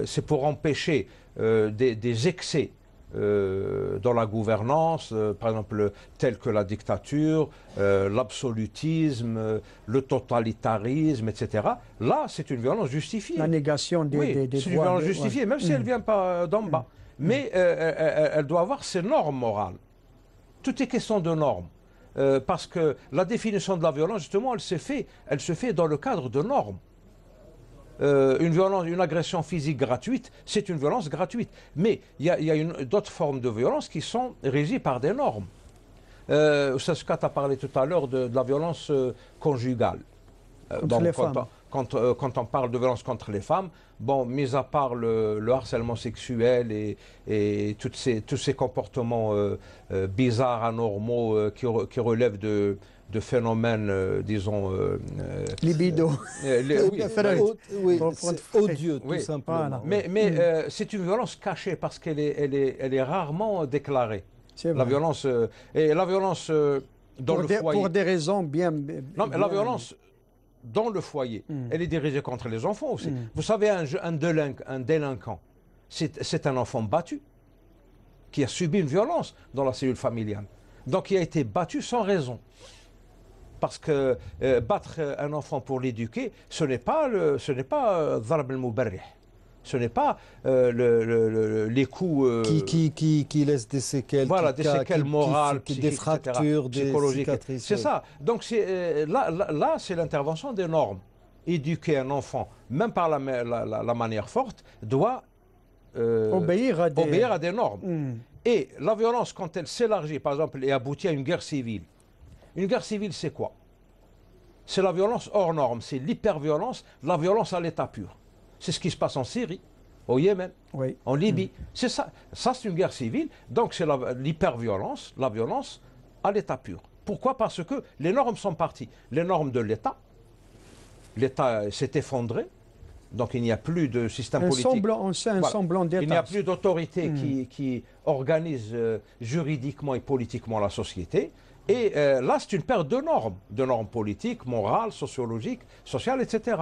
Speaker 2: c'est pour empêcher des excès dans la gouvernance, par exemple tels que la dictature, l'absolutisme, le totalitarisme, etc. Là, c'est une violence justifiée.
Speaker 3: La négation des droits.
Speaker 2: C'est une violence justifiée, même si elle ne vient pas d'en bas. Mais elle doit avoir ses normes morales. Tout est question de normes. Parce que la définition de la violence, justement, elle se fait dans le cadre de normes. Une agression physique gratuite, c'est une violence gratuite. Mais il y a d'autres formes de violence qui sont régies par des normes. Saska a parlé tout à l'heure de la violence conjugale.
Speaker 3: Contre les femmes.
Speaker 2: Quand on parle de violence contre les femmes, bon, mis à part le harcèlement sexuel et tous ces comportements bizarres, anormaux, qui relèvent de phénomènes, disons...
Speaker 3: libido.
Speaker 1: Oui, odieux, tout simplement.
Speaker 3: Voilà.
Speaker 2: Mais c'est une violence cachée parce qu'elle est rarement déclarée. La violence... et la violence dans le foyer...
Speaker 3: Pour des raisons bien...
Speaker 2: Non, mais la violence dans le foyer, elle est dirigée contre les enfants aussi. Vous savez, un délinquant, c'est un enfant battu qui a subi une violence dans la cellule familiale. Donc il a été battu sans raison. Parce que battre un enfant pour l'éduquer, ce n'est pas Dharb al-Mubarrih. Ce n'est pas les coups
Speaker 1: qui laissent des séquelles,
Speaker 2: voilà, des séquelles morales,
Speaker 1: des fractures, des cicatrices.
Speaker 2: C'est ça. Donc là, c'est l'intervention des normes. Éduquer un enfant, même par la manière forte, doit obéir à des normes. Et la violence, quand elle s'élargit, par exemple, et aboutit à une guerre civile, une guerre civile, c'est quoi? C'est la violence hors norme, c'est l'hyperviolence, la violence à l'état pur. C'est ce qui se passe en Syrie, au Yémen, en Libye. C'est ça. Ça, c'est une guerre civile. Donc, c'est l'hyperviolence, la violence à l'état pur. Pourquoi? Parce que les normes sont parties. Les normes de l'État. L'État s'est effondré. Donc, il n'y a plus de système politique.
Speaker 3: Semblant d'État.
Speaker 2: Il n'y a plus d'autorité qui organise juridiquement et politiquement la société. Et là, c'est une perte de normes politiques, morales, sociologiques, sociales, etc.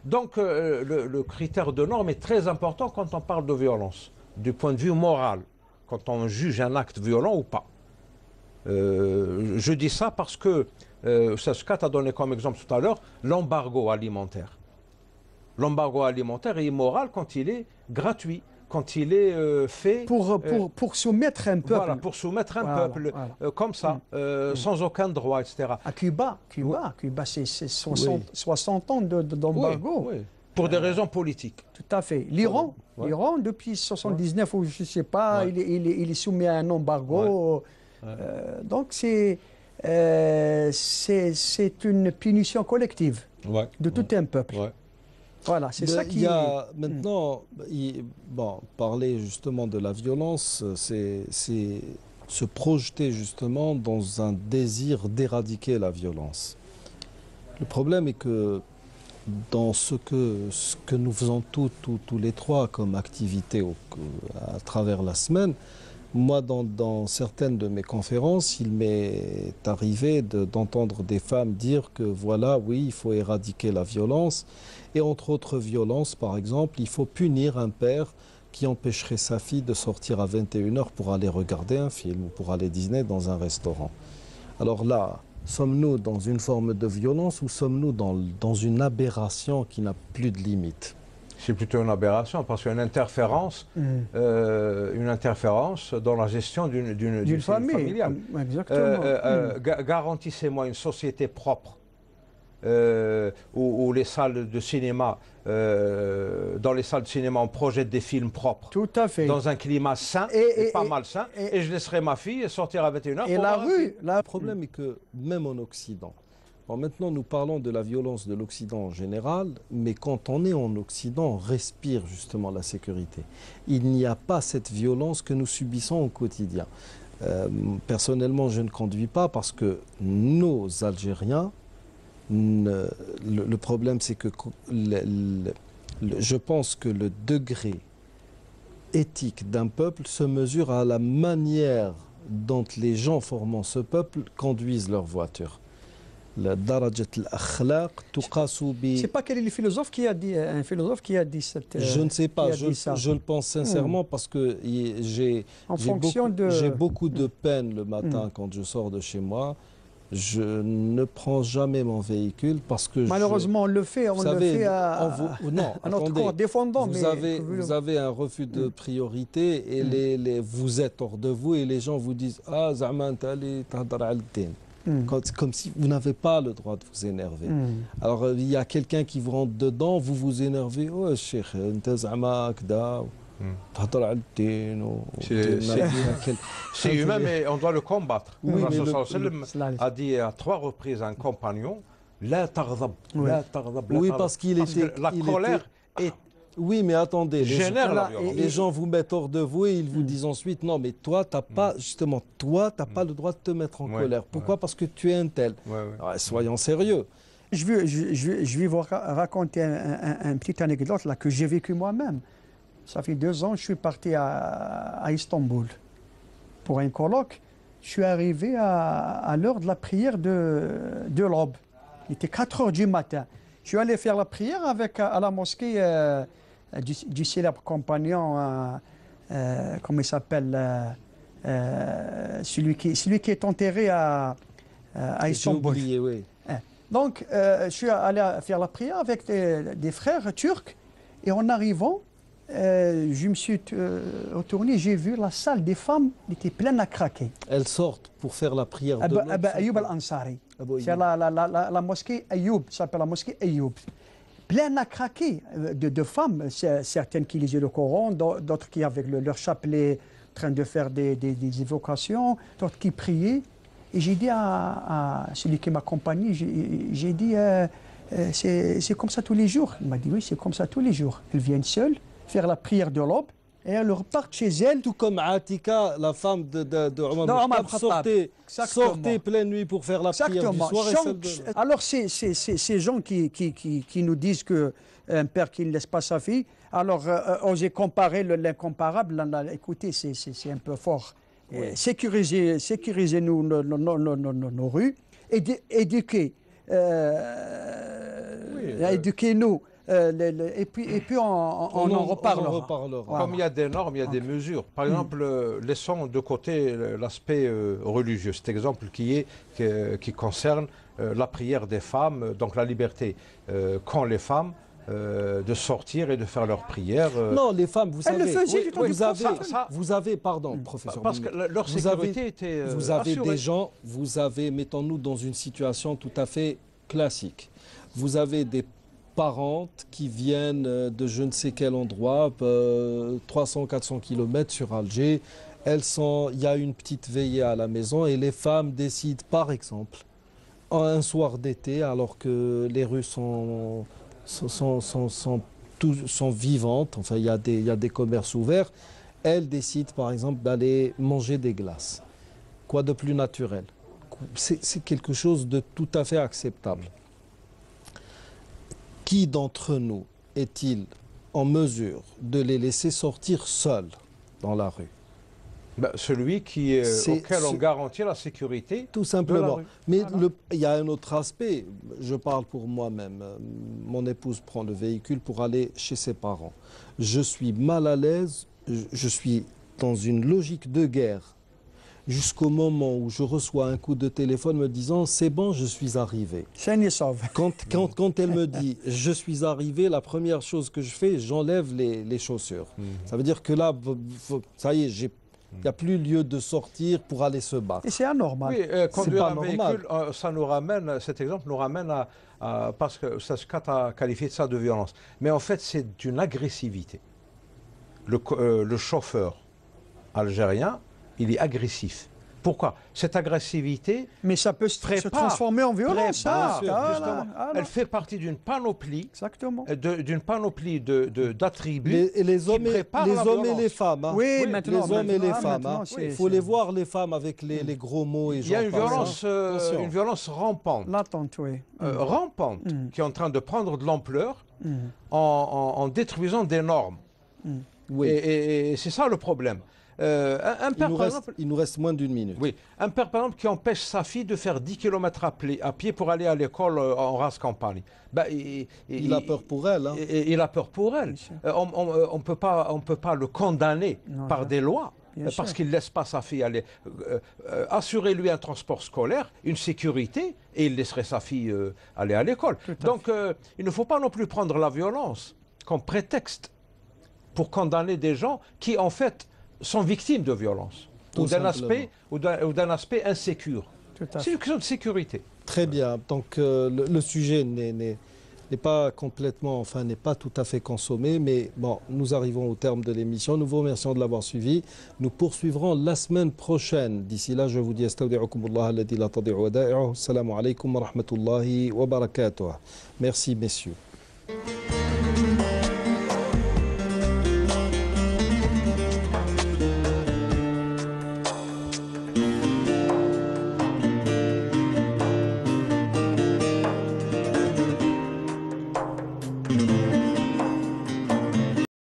Speaker 2: Donc, le critère de norme est très important quand on parle de violence, du point de vue moral, quand on juge un acte violent ou pas. Je dis ça parce que, Saskat a donné comme exemple tout à l'heure, l'embargo alimentaire. L'embargo alimentaire est immoral quand il est gratuit, quand il est fait...
Speaker 3: Pour soumettre un peuple.
Speaker 2: Voilà, pour soumettre un peuple, comme ça, sans aucun droit, etc.
Speaker 3: À Cuba, c'est 60 ans d'embargo.
Speaker 2: Oui. Pour des raisons politiques.
Speaker 3: Tout à fait. L'Iran, depuis 79, ou je ne sais pas, il est soumis à un embargo. Donc c'est une punition collective de tout un peuple. Voilà, c'est ça qui...
Speaker 1: Il y a maintenant, parler justement de la violence, c'est se projeter justement dans un désir d'éradiquer la violence. Le problème est que dans ce que nous faisons tous les trois comme activité à travers la semaine, moi, dans certaines de mes conférences, il m'est arrivé d'entendre des femmes dire que voilà, oui, il faut éradiquer la violence. Et entre autres violences, par exemple, il faut punir un père qui empêcherait sa fille de sortir à 21h pour aller regarder un film ou pour aller dîner dans un restaurant. Alors là, sommes-nous dans une forme de violence ou sommes-nous dans une aberration qui n'a plus de limite?
Speaker 2: C'est plutôt une aberration parce qu'il y a une interférence dans la gestion d'une famille familiale.
Speaker 3: Exactement.
Speaker 2: Garantissez-moi une société propre où les salles de cinéma, dans les salles de cinéma, on projette des films propres.
Speaker 3: Tout à fait.
Speaker 2: Dans un climat sain et pas malsain. Et je laisserai ma fille sortir à 21h.
Speaker 3: Et la rue.
Speaker 1: Le problème est que même en Occident, maintenant, nous parlons de la violence de l'Occident en général, mais quand on est en Occident, on respire justement la sécurité. Il n'y a pas cette violence que nous subissons au quotidien. Personnellement, je ne conduis pas parce que nos Algériens, le problème, c'est que je pense que le degré éthique d'un peuple se mesure à la manière dont les gens formant ce peuple conduisent leur voiture.
Speaker 3: C'est pas quel est le philosophe qui a dit, un philosophe qui a dit cette...
Speaker 1: Je ne sais pas, je le pense sincèrement parce que j'ai beaucoup de peine le matin quand je sors de chez moi. Je ne prends jamais mon véhicule parce que...
Speaker 3: Malheureusement, on le fait à notre corps défendant.
Speaker 1: Vous avez un refus de priorité et vous êtes hors de vous et les gens vous disent « Ah, Zaman, t'allais tahdar al-din ». Comme si vous n'avez pas le droit de vous énerver. Alors, il y a quelqu'un qui vous rentre dedans, vous vous énervez. Oh, Cheikh,
Speaker 2: c'est humain, mais on doit le combattre. Oui, a dit à 3 reprises à un compagnon, la taghdab, la taghdab.
Speaker 1: Oui, parce que
Speaker 2: la colère est...
Speaker 1: Oui, mais attendez,
Speaker 2: les
Speaker 1: gens vous mettent hors de vous et ils vous disent ensuite, non, mais toi, tu n'as pas, justement, pas le droit de te mettre en colère. Pourquoi? Parce que tu es un tel. Alors, soyons sérieux.
Speaker 3: Je vais vous raconter une petite anecdote là, que j'ai vécue moi-même. Ça fait 2 ans, je suis parti à Istanbul pour un colloque. Je suis arrivé à l'heure de la prière de l'aube. Il était 4 heures du matin. Je suis allé faire la prière à la mosquée du célèbre compagnon, comment il s'appelle, celui qui est enterré à Istanbul.
Speaker 1: Oublié, oui.
Speaker 3: Donc, je suis allé faire la prière avec des frères turcs. Et en arrivant, je me suis retourné, j'ai vu la salle des femmes, elle était pleine à craquer.
Speaker 1: Elles sortent pour faire la prière de l'aube.
Speaker 3: Ayoub al-Ansari. C'est la mosquée Ayoub, ça s'appelle la mosquée Ayoub. Pleine à craquer de femmes, certaines qui lisaient le Coran, d'autres qui avec leur chapelet en train de faire des évocations, d'autres qui priaient. Et j'ai dit à celui qui m'accompagnait, j'ai dit, c'est comme ça tous les jours. Il m'a dit, oui, c'est comme ça tous les jours. Elles viennent seules faire la prière de l'aube et elles repartent chez elles.
Speaker 1: Tout comme Atika, la femme de Omar sortait pleine nuit pour faire la prière du soir.
Speaker 3: Alors, ces gens qui nous disent qu'un père qui ne laisse pas sa fille, alors oser comparer l'incomparable, écoutez, c'est un peu fort. Oui. Sécuriser nos rues, éduquer, éduquez-nous. Et puis on en reparlera.
Speaker 2: Voilà. Comme il y a des normes, il y a des mesures. Par exemple, laissons de côté l'aspect religieux. Cet exemple qui concerne la prière des femmes, donc la liberté qu'ont les femmes de sortir et de faire leur prière.
Speaker 1: Non, les femmes, vous savez, vous avez, pardon, professeur.
Speaker 2: Parce que leur sécurité était
Speaker 1: vous avez
Speaker 2: assurée.
Speaker 1: des gens, mettons-nous dans une situation tout à fait classique. Vous avez des parentes qui viennent de je ne sais quel endroit, 300-400 km sur Alger. Il y a une petite veillée à la maison et les femmes décident, par exemple, un soir d'été, alors que les rues sont vivantes, enfin il y a des commerces ouverts, elles décident par exemple d'aller manger des glaces. Quoi de plus naturel? C'est quelque chose de tout à fait acceptable. Qui d'entre nous est-il en mesure de les laisser sortir seuls dans la rue?
Speaker 2: Celui auquel on garantit la sécurité.
Speaker 1: Tout simplement. Mais il y a un autre aspect. Je parle pour moi-même. Mon épouse prend le véhicule pour aller chez ses parents. Je suis mal à l'aise. Je suis dans une logique de guerre. Jusqu'au moment où je reçois un coup de téléphone me disant « c'est bon, je suis arrivé ». Quand elle me dit « je suis arrivé », la première chose que je fais, j'enlève les chaussures. Ça veut dire que là, ça y est, il n'y a plus lieu de sortir pour aller se battre.
Speaker 3: Et c'est anormal.
Speaker 2: Oui, conduire un véhicule, ça nous ramène, cet exemple nous ramène parce que Saskat a qualifié ça de violence. Mais en fait, c'est une agressivité. Le chauffeur algérien, il est agressif. Pourquoi? Cette agressivité...
Speaker 3: Mais ça peut se transformer en violence.
Speaker 2: Elle fait partie d'une panoplie, d'attributs
Speaker 1: les hommes et les femmes. Hein.
Speaker 3: Oui, maintenant.
Speaker 1: Les hommes et les femmes. Il faut les voir, les femmes, avec les gros mots. Et
Speaker 2: il y a une violence rampante.
Speaker 3: Latente, oui.
Speaker 2: Rampante, qui est en train de prendre de l'ampleur en détruisant des normes. Oui. Et c'est ça le problème.
Speaker 1: Il nous reste moins d'une minute.
Speaker 2: Oui. Un père, par exemple, qui empêche sa fille de faire 10 km à pied pour aller à l'école en race campagne.
Speaker 1: Il a peur pour elle. Hein.
Speaker 2: Il a peur pour elle. On ne peut pas le condamner par des lois. Parce qu'il ne laisse pas sa fille aller. Assurez-lui un transport scolaire, une sécurité, et il laisserait sa fille aller à l'école. Donc, il ne faut pas non plus prendre la violence comme prétexte pour condamner des gens qui, en fait, sont victimes de violence ou d'un aspect insécure. C'est une question de sécurité.
Speaker 1: Très bien. Donc le sujet n'est pas complètement, enfin n'est pas tout à fait consommé, mais bon, nous arrivons au terme de l'émission. Nous vous remercions de l'avoir suivi. Nous poursuivrons la semaine prochaine. D'ici là, je vous dis astawdi'ukumullah alladhi la tadi'u wadai'uhu. Assalamu alaikum wa rahmatullahi wa barakatuh. Merci messieurs.